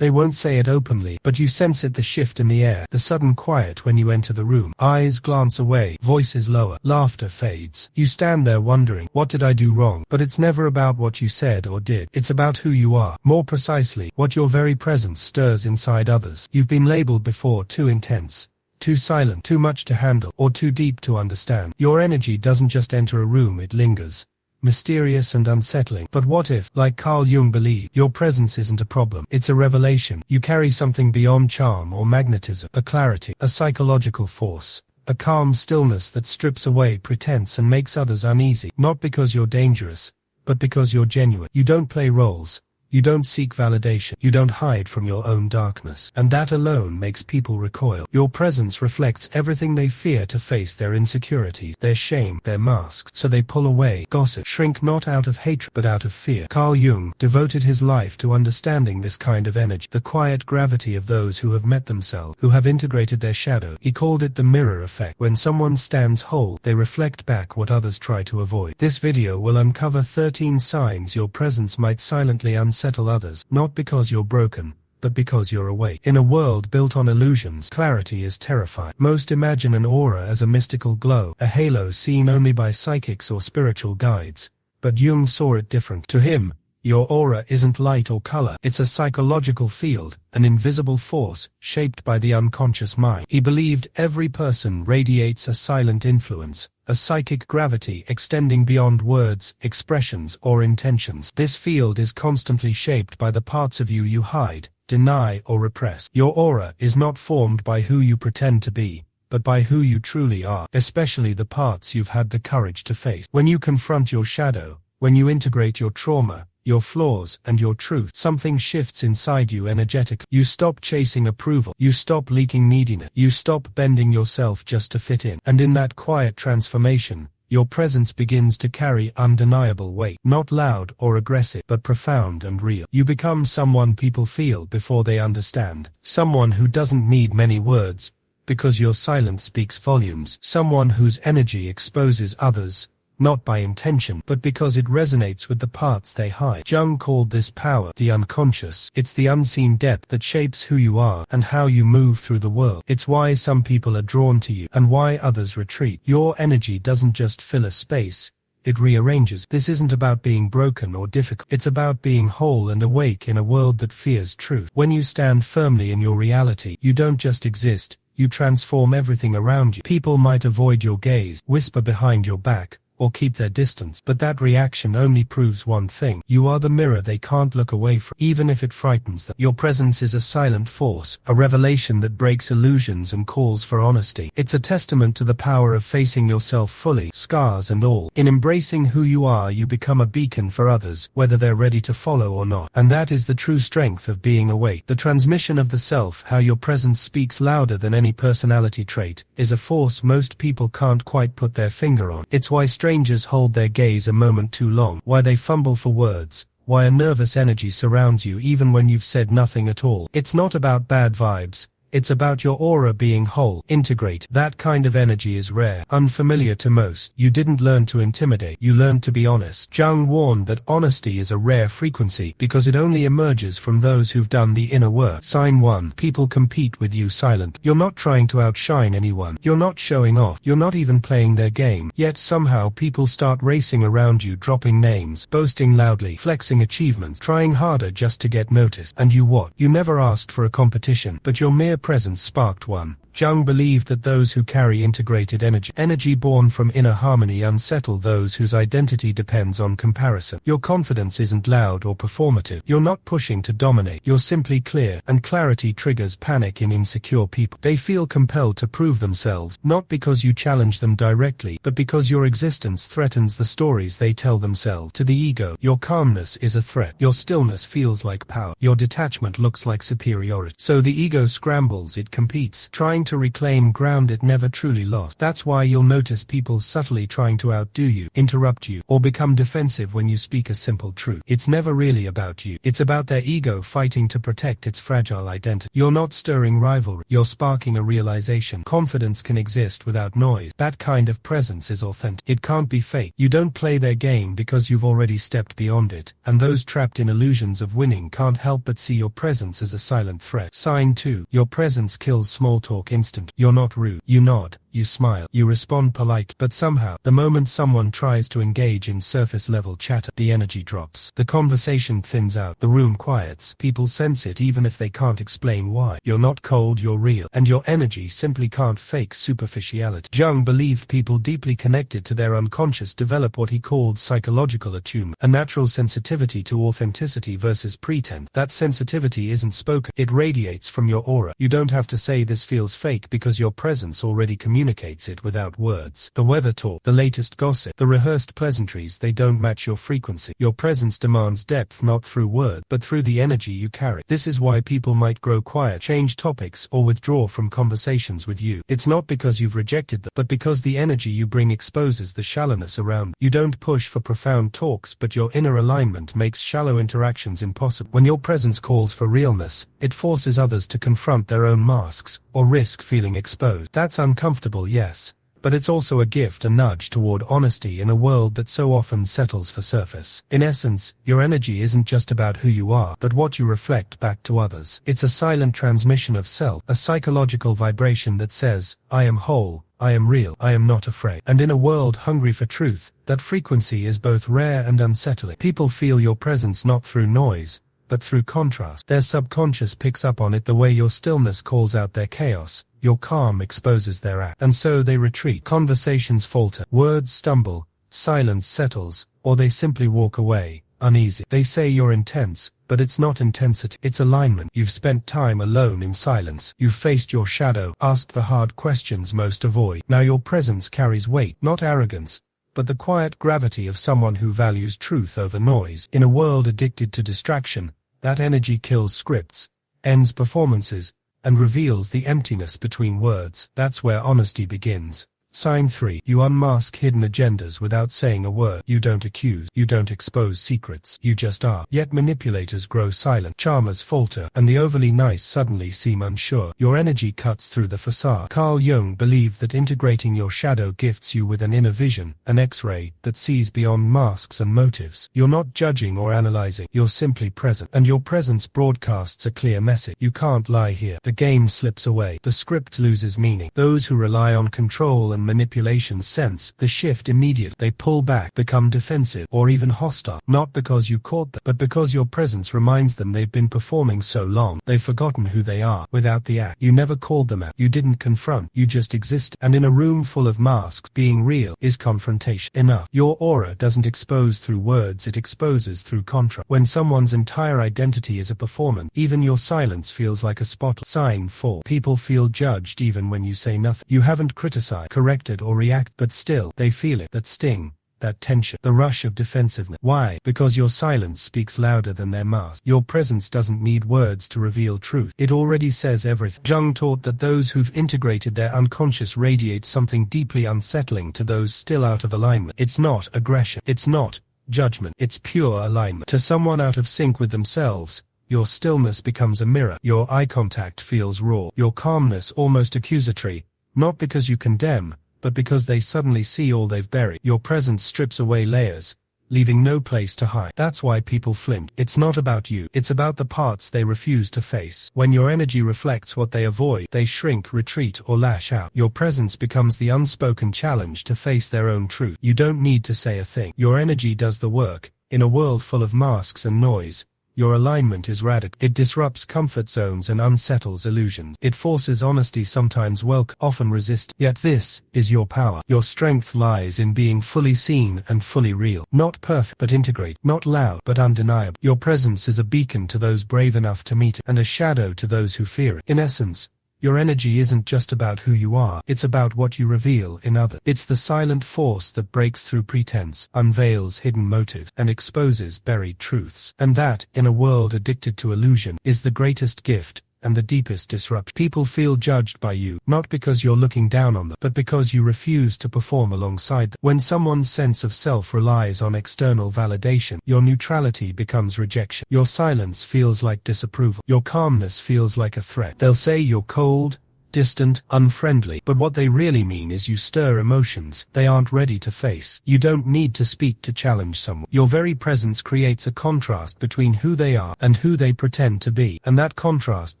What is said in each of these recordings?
They won't say it openly, but you sense it, the shift in the air, the sudden quiet when you enter the room. Eyes glance away, voices lower, laughter fades. You stand there wondering, what did I do wrong? But it's never about what you said or did. It's about who you are. More precisely, what your very presence stirs inside others. You've been labeled before too intense, too silent, too much to handle, or too deep to understand. Your energy doesn't just enter a room, it lingers. Mysterious and unsettling. But what if, like Carl Jung believed, your presence isn't a problem, it's a revelation? You carry something beyond charm or magnetism, a clarity, a psychological force, a calm stillness that strips away pretense and makes others uneasy, not because you're dangerous, but because you're genuine. You don't play roles. You don't seek validation. You don't hide from your own darkness. And that alone makes people recoil. Your presence reflects everything they fear to face: their insecurities, their shame, their masks. So they pull away, gossip, shrink, not out of hatred but out of fear. Carl Jung devoted his life to understanding this kind of energy, the quiet gravity of those who have met themselves, who have integrated their shadow. He called it the mirror effect. When someone stands whole, they reflect back what others try to avoid. This video will uncover 13 signs your presence might silently unsettle others, not because you're broken, but because you're awake. In a world built on illusions, clarity is terrifying. Most imagine an aura as a mystical glow, a halo seen only by psychics or spiritual guides. But Jung saw it different. To him, your aura isn't light or color, it's a psychological field, an invisible force, shaped by the unconscious mind. He believed every person radiates a silent influence, a psychic gravity extending beyond words, expressions, or intentions. This field is constantly shaped by the parts of you you hide, deny, or repress. Your aura is not formed by who you pretend to be, but by who you truly are, especially the parts you've had the courage to face. When you confront your shadow, when you integrate your trauma, your flaws, and your truth, something shifts inside you energetically. You stop chasing approval. You stop leaking neediness. You stop bending yourself just to fit in. And in that quiet transformation, your presence begins to carry undeniable weight. Not loud or aggressive, but profound and real. You become someone people feel before they understand. Someone who doesn't need many words, because your silence speaks volumes. Someone whose energy exposes others, not by intention, but because it resonates with the parts they hide. Jung called this power the unconscious. It's the unseen depth that shapes who you are and how you move through the world. It's why some people are drawn to you and why others retreat. Your energy doesn't just fill a space, it rearranges. This isn't about being broken or difficult. It's about being whole and awake in a world that fears truth. When you stand firmly in your reality, you don't just exist, you transform everything around you. People might avoid your gaze, whisper behind your back, or keep their distance. But that reaction only proves one thing: you are the mirror they can't look away from, even if it frightens them. Your presence is a silent force, a revelation that breaks illusions and calls for honesty. It's a testament to the power of facing yourself fully, scars and all. In embracing who you are, you become a beacon for others, whether they're ready to follow or not. And that is the true strength of being awake. The transmission of the self, how your presence speaks louder than any personality trait, is a force most people can't quite put their finger on. It's why strangers hold their gaze a moment too long, why they fumble for words, why a nervous energy surrounds you even when you've said nothing at all. It's not about bad vibes. It's about your aura being whole, integrate. That kind of energy is rare, unfamiliar to most. You didn't learn to intimidate, you learned to be honest. Jung warned that honesty is a rare frequency because it only emerges from those who've done the inner work. Sign 1. People compete with you silent. You're not trying to outshine anyone. You're not showing off. You're not even playing their game. Yet somehow people start racing around you, dropping names, boasting loudly, flexing achievements, trying harder just to get noticed. And you what? You never asked for a competition, but your mere presence sparked one. Jung believed that those who carry integrated energy born from inner harmony, unsettle those whose identity depends on comparison. Your confidence isn't loud or performative. You're not pushing to dominate. You're simply clear, and clarity triggers panic in insecure people. They feel compelled to prove themselves, not because you challenge them directly, but because your existence threatens the stories they tell themselves. To the ego, your calmness is a threat. Your stillness feels like power. Your detachment looks like superiority. So the ego scrambles stumbles, it competes, trying to reclaim ground it never truly lost. That's why you'll notice people subtly trying to outdo you, interrupt you, or become defensive when you speak a simple truth. It's never really about you. It's about their ego fighting to protect its fragile identity. You're not stirring rivalry. You're sparking a realization. Confidence can exist without noise. That kind of presence is authentic. It can't be fake. You don't play their game because you've already stepped beyond it, and those trapped in illusions of winning can't help but see your presence as a silent threat. Sign 2. Your presence kills small talk instantly. You're not rude. You nod. You smile. You respond politely. But somehow, the moment someone tries to engage in surface-level chatter, the energy drops. The conversation thins out. The room quiets. People sense it even if they can't explain why. You're not cold, you're real. And your energy simply can't fake superficiality. Jung believed people deeply connected to their unconscious develop what he called psychological attunement, a natural sensitivity to authenticity versus pretense. That sensitivity isn't spoken. It radiates from your aura. You don't have to say this feels fake because your presence already communicates it without words. The weather talk, the latest gossip, the rehearsed pleasantries, they don't match your frequency. Your presence demands depth not through words, but through the energy you carry. This is why people might grow quiet, change topics, or withdraw from conversations with you. It's not because you've rejected them, but because the energy you bring exposes the shallowness around. You don't push for profound talks, but your inner alignment makes shallow interactions impossible. When your presence calls for realness, it forces others to confront their own masks, or risk feeling exposed. That's uncomfortable, yes, but it's also a gift, a nudge toward honesty in a world that so often settles for surface. In essence, your energy isn't just about who you are, but what you reflect back to others. It's a silent transmission of self, a psychological vibration that says, I am whole, I am real, I am not afraid. And in a world hungry for truth, that frequency is both rare and unsettling. People feel your presence not through noise, but through contrast. Their subconscious picks up on it the way your stillness calls out their chaos, your calm exposes their act. And so they retreat. Conversations falter, words stumble, silence settles, or they simply walk away, uneasy. They say you're intense, but it's not intensity, it's alignment. You've spent time alone in silence. You've faced your shadow, asked the hard questions most avoid. Now your presence carries weight, not arrogance, but the quiet gravity of someone who values truth over noise. In a world addicted to distraction, that energy kills scripts, ends performances, and reveals the emptiness between words. That's where honesty begins. Sign 3. You unmask hidden agendas without saying a word. You don't accuse. You don't expose secrets. You just are. Yet manipulators grow silent. Charmers falter, and the overly nice suddenly seem unsure. Your energy cuts through the facade. Carl Jung believed that integrating your shadow gifts you with an inner vision, an X-ray that sees beyond masks and motives. You're not judging or analyzing. You're simply present. And your presence broadcasts a clear message. You can't lie here. The game slips away. The script loses meaning. Those who rely on control and manipulation sense the shift immediately. They pull back, become defensive, or even hostile, not because you caught them, but because your presence reminds them they've been performing so long, they've forgotten who they are. Without the act, you never called them out, you didn't confront, you just existed. And in a room full of masks, being real is confrontation enough. Your aura doesn't expose through words, it exposes through contrast. When someone's entire identity is a performance, even your silence feels like a spotlight. Sign 4. People feel judged even when you say nothing. You haven't criticized, corrected, or react, but still, they feel it. That sting, that tension, the rush of defensiveness. Why? Because your silence speaks louder than their mask. Your presence doesn't need words to reveal truth. It already says everything. Jung taught that those who've integrated their unconscious radiate something deeply unsettling to those still out of alignment. It's not aggression. It's not judgment. It's pure alignment. To someone out of sync with themselves, your stillness becomes a mirror. Your eye contact feels raw. Your calmness almost accusatory. Not because you condemn, but because they suddenly see all they've buried. Your presence strips away layers, leaving no place to hide. That's why people flinch. It's not about you. It's about the parts they refuse to face. When your energy reflects what they avoid, they shrink, retreat, or lash out. Your presence becomes the unspoken challenge to face their own truth. You don't need to say a thing. Your energy does the work. In a world full of masks and noise, your alignment is radical. It disrupts comfort zones and unsettles illusions. It forces honesty, sometimes welcome, often resist. Yet this is your power. Your strength lies in being fully seen and fully real. Not perfect, but integrate. Not loud, but undeniable. Your presence is a beacon to those brave enough to meet it, and a shadow to those who fear it. In essence, your energy isn't just about who you are, it's about what you reveal in others. It's the silent force that breaks through pretense, unveils hidden motives, and exposes buried truths. And that, in a world addicted to illusion, is the greatest gift and the deepest disruption. People feel judged by you, not because you're looking down on them, but because you refuse to perform alongside them. When someone's sense of self relies on external validation, your neutrality becomes rejection. Your silence feels like disapproval. Your calmness feels like a threat. They'll say you're cold, distant, unfriendly, but what they really mean is you stir emotions they aren't ready to face. You don't need to speak to challenge someone. Your very presence creates a contrast between who they are and who they pretend to be, and that contrast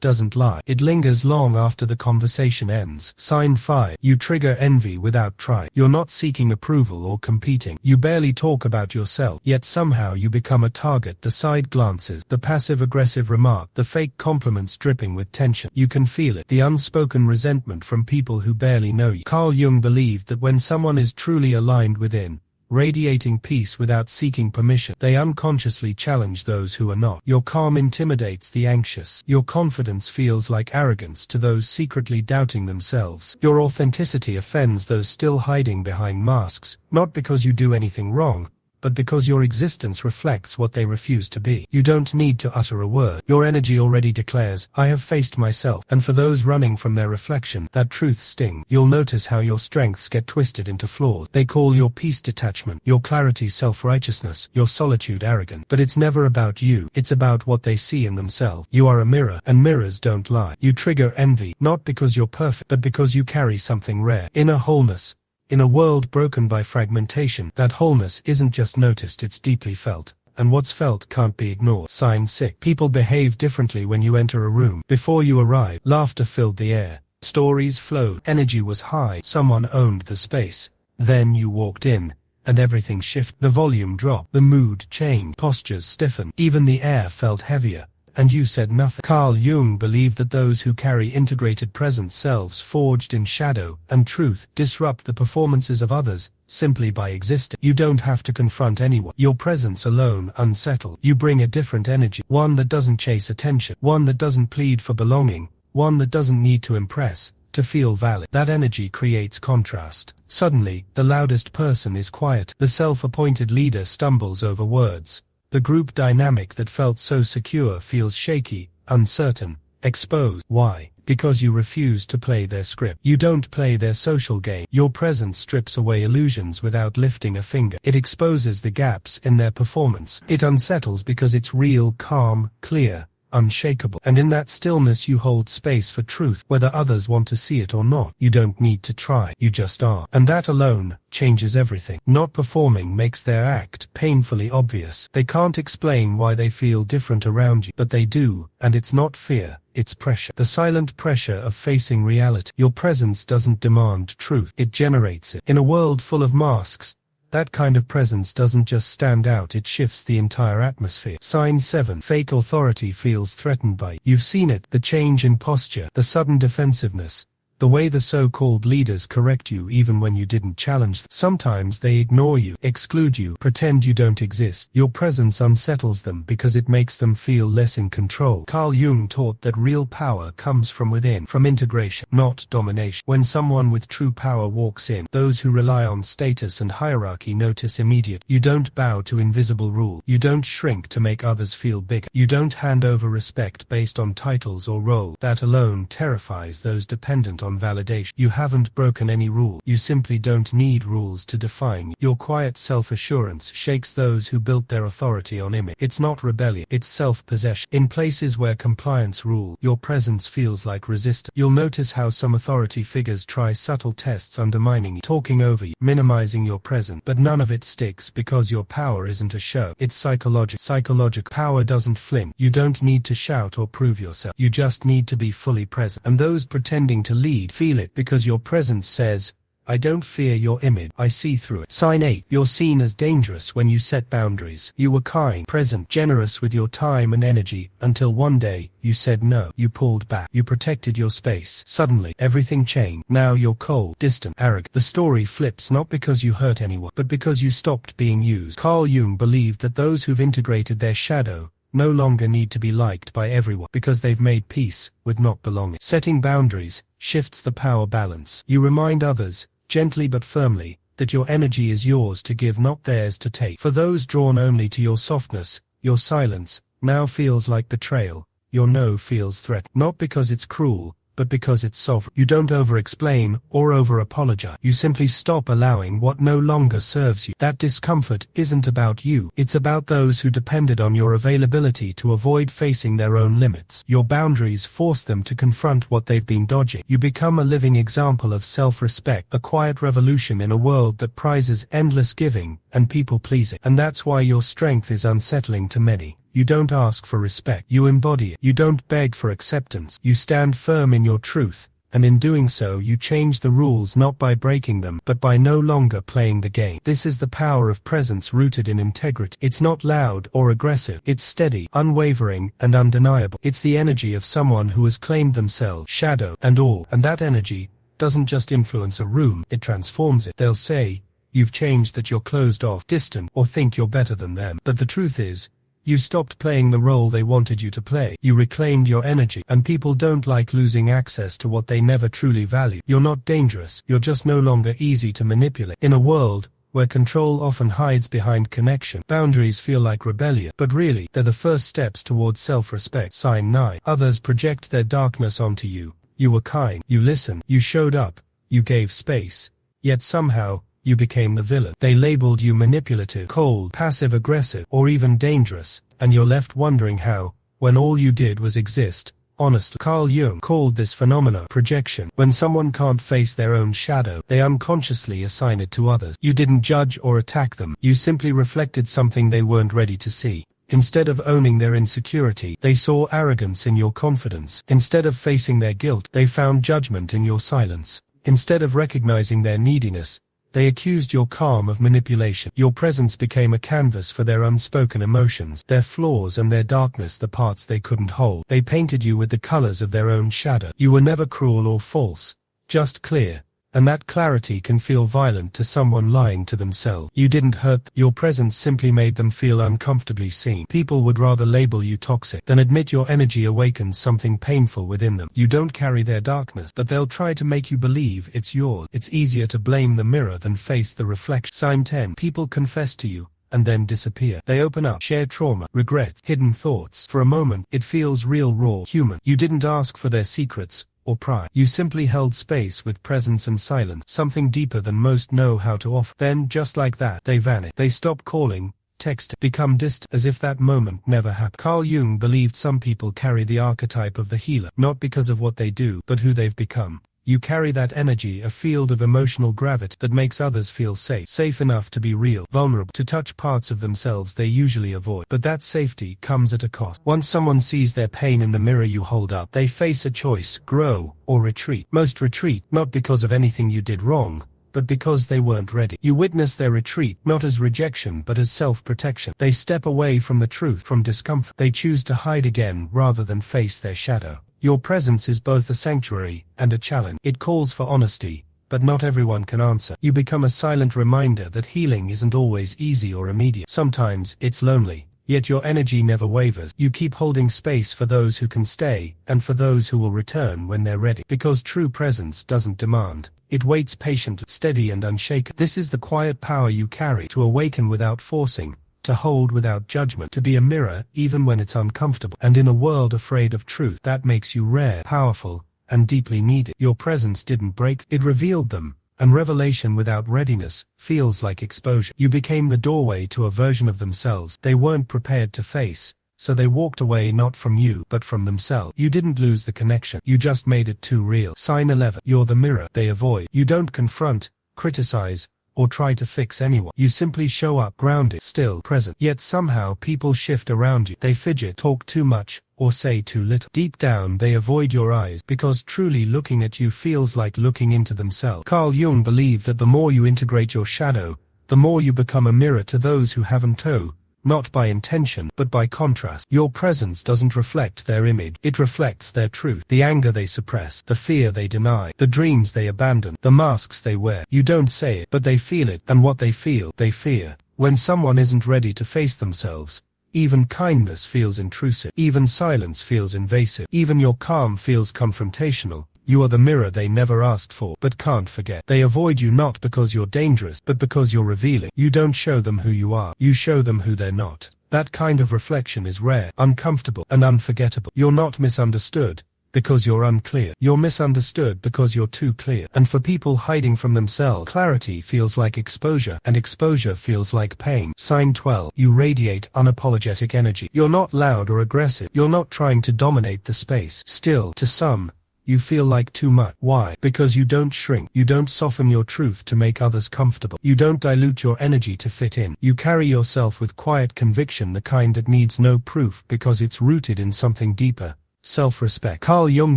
doesn't lie. It lingers long after the conversation ends. Sign 5. You trigger envy without trying. You're not seeking approval or competing. You barely talk about yourself, yet somehow you become a target. The side glances, the passive-aggressive remark, the fake compliments dripping with tension. You can feel it. The unspoken resentment from people who barely know you. Carl Jung believed that when someone is truly aligned within, radiating peace without seeking permission, they unconsciously challenge those who are not. Your calm intimidates the anxious. Your confidence feels like arrogance to those secretly doubting themselves. Your authenticity offends those still hiding behind masks, not because you do anything wrong, but because your existence reflects what they refuse to be. You don't need to utter a word. Your energy already declares, I have faced myself. And for those running from their reflection, that truth stings. You'll notice how your strengths get twisted into flaws. They call your peace detachment, your clarity self-righteousness, your solitude arrogant. But it's never about you. It's about what they see in themselves. You are a mirror, and mirrors don't lie. You trigger envy, not because you're perfect, but because you carry something rare. Inner wholeness. In a world broken by fragmentation, that wholeness isn't just noticed, it's deeply felt. And what's felt can't be ignored. Sign 6. People behave differently when you enter a room. Before you arrive, laughter filled the air. Stories flowed. Energy was high. Someone owned the space. Then you walked in, and everything shifted. The volume dropped. The mood changed. Postures stiffened. Even the air felt heavier. And you said nothing. Carl Jung believed that those who carry integrated present selves forged in shadow and truth disrupt the performances of others simply by existing. You don't have to confront anyone. Your presence alone unsettles. You bring a different energy, one that doesn't chase attention, one that doesn't plead for belonging, one that doesn't need to impress to feel valid. That energy creates contrast. Suddenly, the loudest person is quiet. The self-appointed leader stumbles over words. The group dynamic that felt so secure feels shaky, uncertain, exposed. Why? Because you refuse to play their script. You don't play their social game. Your presence strips away illusions without lifting a finger. It exposes the gaps in their performance. It unsettles because it's real, calm, clear, unshakable. And in that stillness you hold space for truth, whether others want to see it or not. You don't need to try, you just are. And that alone changes everything. Not performing makes their act painfully obvious. They can't explain why they feel different around you, but they do, and it's not fear, it's pressure. The silent pressure of facing reality. Your presence doesn't demand truth, it generates it. In a world full of masks, that kind of presence doesn't just stand out, it shifts the entire atmosphere. Sign 7. Fake authority feels threatened by you. You've seen it, the change in posture, the sudden defensiveness, the way the so-called leaders correct you even when you didn't challenge them. Sometimes they ignore you, exclude you, pretend you don't exist. Your presence unsettles them because it makes them feel less in control. Carl Jung taught that real power comes from within, from integration, not domination. When someone with true power walks in, those who rely on status and hierarchy notice immediately. You don't bow to invisible rule. You don't shrink to make others feel bigger. You don't hand over respect based on titles or role. That alone terrifies those dependent on validation. You haven't broken any rule. You simply don't need rules to define you. Your quiet self-assurance shakes those who built their authority on image. It's not rebellion, it's self-possession. In places where compliance rules, your presence feels like resistance. You'll notice how some authority figures try subtle tests undermining you, talking over you, minimizing your presence, but none of it sticks because your power isn't a show. It's psychological. Psychological power doesn't flinch. You don't need to shout or prove yourself. You just need to be fully present. And those pretending to lead feel it because your presence says, I don't fear your image, I see through it. Sign 8. You're seen as dangerous when you set boundaries. You were kind, present, generous with your time and energy, until one day, you said no. You pulled back. You protected your space. Suddenly, everything changed. Now you're cold, distant, arrogant. The story flips not because you hurt anyone, but because you stopped being used. Carl Jung believed that those who've integrated their shadow no longer need to be liked by everyone because they've made peace with not belonging. Setting boundaries shifts the power balance. You remind others, gently but firmly, that your energy is yours to give, not theirs to take. For those drawn only to your softness, your silence now feels like betrayal, your no feels threatened. Not because it's cruel, but because it's sovereign. You don't over-explain or over-apologize. You simply stop allowing what no longer serves you. That discomfort isn't about you. It's about those who depended on your availability to avoid facing their own limits. Your boundaries force them to confront what they've been dodging. You become a living example of self-respect, a quiet revolution in a world that prizes endless giving and people-pleasing. And that's why your strength is unsettling to many. You don't ask for respect, you embody it. You don't beg for acceptance, you stand firm in your truth, and in doing so you change the rules not by breaking them, but by no longer playing the game. This is the power of presence rooted in integrity. It's not loud or aggressive, it's steady, unwavering, and undeniable. It's the energy of someone who has claimed themselves, shadow and all, and that energy doesn't just influence a room, it transforms it. They'll say, you've changed, that you're closed off, distant, or think you're better than them. But the truth is, you stopped playing the role they wanted you to play. You reclaimed your energy, and people don't like losing access to what they never truly value. You're not dangerous, you're just no longer easy to manipulate. In a world where control often hides behind connection, boundaries feel like rebellion, but really, they're the first steps towards self-respect. Sign 9. Others project their darkness onto you. You were kind, you listened, you showed up, you gave space. Yet somehow, you became the villain. They labeled you manipulative, cold, passive-aggressive, or even dangerous, and you're left wondering how, when all you did was exist, honestly. Carl Jung called this phenomenon projection. When someone can't face their own shadow, they unconsciously assign it to others. You didn't judge or attack them, you simply reflected something they weren't ready to see. Instead of owning their insecurity, they saw arrogance in your confidence. Instead of facing their guilt, they found judgment in your silence. Instead of recognizing their neediness, they accused your calm of manipulation. Your presence became a canvas for their unspoken emotions, their flaws and their darkness, the parts they couldn't hold. They painted you with the colors of their own shadow. You were never cruel or false, just clear. And that clarity can feel violent to someone lying to themselves. You didn't hurt them. Your presence simply made them feel uncomfortably seen. People would rather label you toxic than admit your energy awakens something painful within them. You don't carry their darkness, but they'll try to make you believe it's yours. It's easier to blame the mirror than face the reflection. Sign 10. People confess to you, and then disappear. They open up, share trauma, regrets, hidden thoughts. For a moment, it feels real, raw, human. You didn't ask for their secrets or pride. You simply held space with presence and silence, something deeper than most know how to offer. Then, just like that, they vanish. They stop calling, text, become distant, as if that moment never happened. Carl Jung believed some people carry the archetype of the healer, not because of what they do, but who they've become. You carry that energy, a field of emotional gravity that makes others feel safe enough to be real, vulnerable, to touch parts of themselves they usually avoid. But that safety comes at a cost. Once someone sees their pain in the mirror you hold up, they face a choice: grow or retreat. Most retreat, not because of anything you did wrong, but because they weren't ready. You witness their retreat, not as rejection but as self-protection. They step away from the truth, from discomfort. They choose to hide again rather than face their shadow. Your presence is both a sanctuary and a challenge. It calls for honesty, but not everyone can answer. You become a silent reminder that healing isn't always easy or immediate. Sometimes it's lonely, yet your energy never wavers. You keep holding space for those who can stay, and for those who will return when they're ready. Because true presence doesn't demand. It waits patient, steady and unshaken. This is the quiet power you carry, to awaken without forcing, to hold without judgment, to be a mirror even when it's uncomfortable. And in a world afraid of truth, that makes you rare, powerful, and deeply needed. Your presence didn't break, it revealed them, and revelation without readiness feels like exposure. You became the doorway to a version of themselves they weren't prepared to face, so they walked away, not from you, but from themselves. You didn't lose the connection, you just made it too real. Sign 11. You're the mirror they avoid. You don't confront, criticize, or try to fix anyone. You simply show up, grounded, still, present. Yet somehow people shift around you. They fidget, talk too much, or say too little. Deep down they avoid your eyes, because truly looking at you feels like looking into themselves. Carl Jung believed that the more you integrate your shadow, the more you become a mirror to those who haven't too. Not by intention, but by contrast. Your presence doesn't reflect their image, it reflects their truth. The anger they suppress, the fear they deny, the dreams they abandon, the masks they wear. You don't say it, but they feel it, and what they feel, they fear. When someone isn't ready to face themselves, even kindness feels intrusive, even silence feels invasive, even your calm feels confrontational. You are the mirror they never asked for, but can't forget. They avoid you not because you're dangerous, but because you're revealing. You don't show them who you are, you show them who they're not. That kind of reflection is rare, uncomfortable, and unforgettable. You're not misunderstood because you're unclear. You're misunderstood because you're too clear. And for people hiding from themselves, clarity feels like exposure, and exposure feels like pain. Sign 12. You radiate unapologetic energy. You're not loud or aggressive. You're not trying to dominate the space. Still, to some, you feel like too much. Why? Because you don't shrink. You don't soften your truth to make others comfortable. You don't dilute your energy to fit in. You carry yourself with quiet conviction, the kind that needs no proof because it's rooted in something deeper. Self-respect. Carl Jung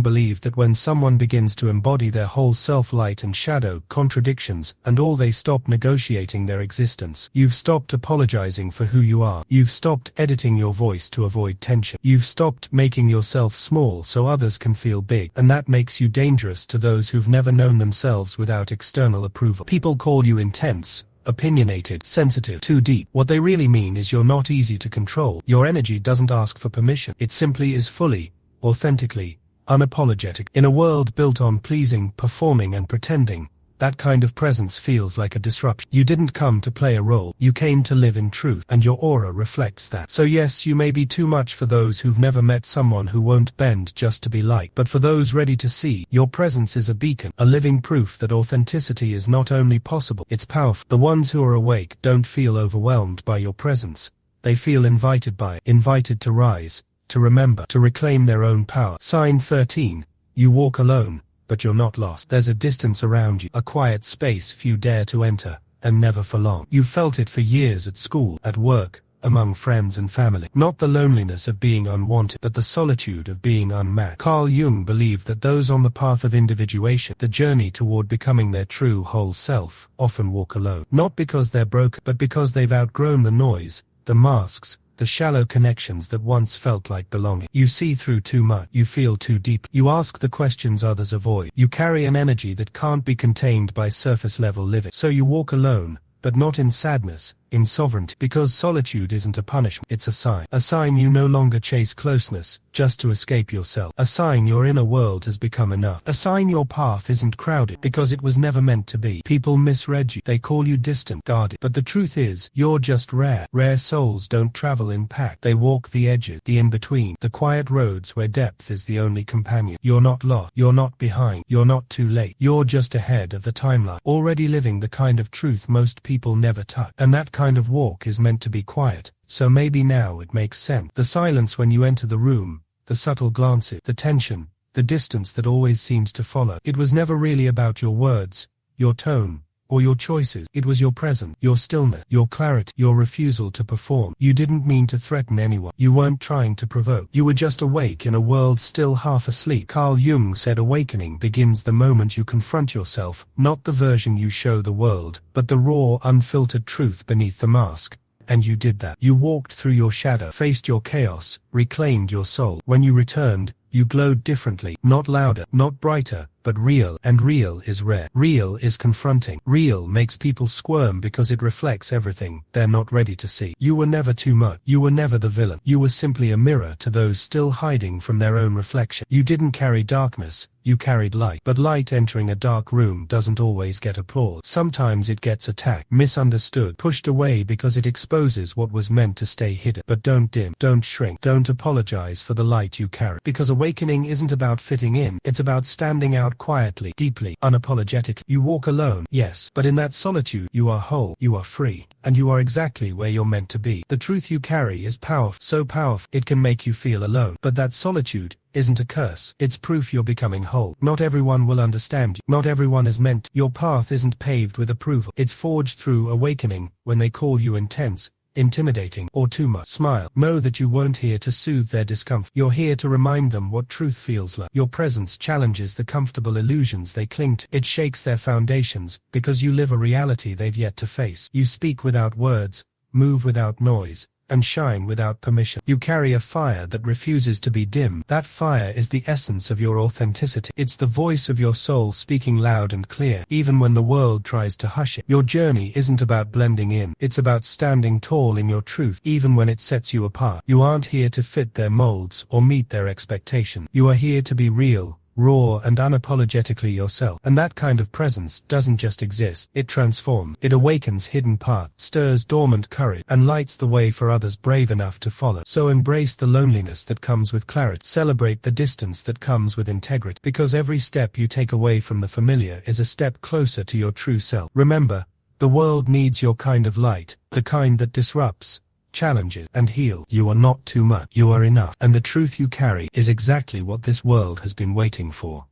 believed that when someone begins to embody their whole self, light and shadow, contradictions, and all, they stop negotiating their existence. You've stopped apologizing for who you are. You've stopped editing your voice to avoid tension. You've stopped making yourself small so others can feel big. And that makes you dangerous to those who've never known themselves without external approval. People call you intense, opinionated, sensitive, too deep. What they really mean is you're not easy to control. Your energy doesn't ask for permission. It simply is fully, authentically, unapologetic. In a world built on pleasing, performing and pretending, that kind of presence feels like a disruption. You didn't come to play a role, you came to live in truth, and your aura reflects that. So yes, you may be too much for those who've never met someone who won't bend just to be liked, but for those ready to see, your presence is a beacon, a living proof that authenticity is not only possible, it's powerful. The ones who are awake don't feel overwhelmed by your presence. They feel invited to rise, to remember, to reclaim their own power. Sign 13. You walk alone, but you're not lost. There's a distance around you, a quiet space few dare to enter, and never for long. You've felt it for years at school, at work, among friends and family. Not the loneliness of being unwanted, but the solitude of being unmatched. Carl Jung believed that those on the path of individuation, the journey toward becoming their true whole self, often walk alone. Not because they're broken, but because they've outgrown the noise, the masks, the shallow connections that once felt like belonging. You see through too much. You feel too deep. You ask the questions others avoid. You carry an energy that can't be contained by surface-level living. So you walk alone, but not in sadness, in sovereignty. Because solitude isn't a punishment, it's a sign. A sign you no longer chase closeness, just to escape yourself. A sign your inner world has become enough. A sign your path isn't crowded, because it was never meant to be. People misread you. They call you distant, guarded. But the truth is, you're just rare. Rare souls don't travel in pack. They walk the edges, the in-between, the quiet roads where depth is the only companion. You're not lost. You're not behind. You're not too late. You're just ahead of the timeline, already living the kind of truth most people never touch. And that kind of walk is meant to be quiet, so maybe now it makes sense. The silence when you enter the room, the subtle glances, the tension, the distance that always seems to follow. It was never really about your words, your tone, or your choices. It was your presence, your stillness, your clarity, your refusal to perform. You didn't mean to threaten anyone. You weren't trying to provoke. You were just awake in a world still half asleep. Carl Jung said awakening begins the moment you confront yourself, not the version you show the world, but the raw, unfiltered truth beneath the mask. And you did that. You walked through your shadow, faced your chaos, reclaimed your soul. When you returned, you glowed differently, not louder, not brighter, but real. And real is rare. Real is confronting. Real makes people squirm because it reflects everything they're not ready to see. You were never too much. You were never the villain. You were simply a mirror to those still hiding from their own reflection. You didn't carry darkness. You carried light. But light entering a dark room doesn't always get applause. Sometimes it gets attacked, misunderstood, pushed away because it exposes what was meant to stay hidden. But don't dim, don't shrink, don't apologize for the light you carry. Because awakening isn't about fitting in, it's about standing out quietly, deeply, unapologetically. You walk alone, yes, but in that solitude, you are whole, you are free, and you are exactly where you're meant to be. The truth you carry is powerful, so powerful, it can make you feel alone. But that solitude isn't a curse. It's proof you're becoming whole. Not everyone will understand you. Not everyone is meant to. Your path isn't paved with approval. It's forged through awakening. When they call you intense, intimidating, or too much, smile. Know that you weren't here to soothe their discomfort. You're here to remind them what truth feels like. Your presence challenges the comfortable illusions they cling to. It shakes their foundations, because you live a reality they've yet to face. You speak without words, move without noise, and shine without permission. You carry a fire that refuses to be dimmed. That fire is the essence of your authenticity. It's the voice of your soul speaking loud and clear, even when the world tries to hush it. Your journey isn't about blending in. It's about standing tall in your truth, even when it sets you apart. You aren't here to fit their molds or meet their expectations. You are here to be real, raw and unapologetically yourself. And that kind of presence doesn't just exist, it transforms. It awakens hidden parts, stirs dormant courage, and lights the way for others brave enough to follow. So embrace the loneliness that comes with clarity. Celebrate the distance that comes with integrity. Because every step you take away from the familiar is a step closer to your true self. Remember, the world needs your kind of light, the kind that disrupts, challenges, and heals. You are not too much. You are enough. And the truth you carry is exactly what this world has been waiting for.